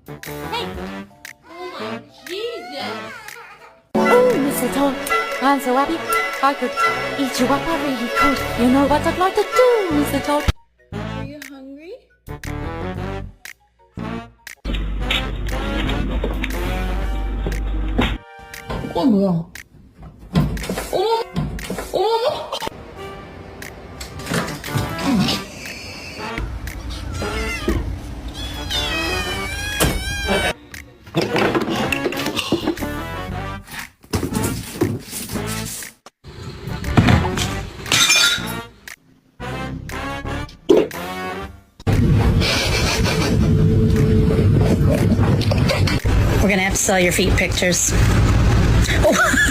Hey! Oh my Jesus! Oh, mistletoe, I'm so happy I could eat you up, I really could. You know what I'd like to do, mistletoe? Are you hungry? 뭐야? 어머, 어머. We're gonna have to sell your feet pictures. Oh.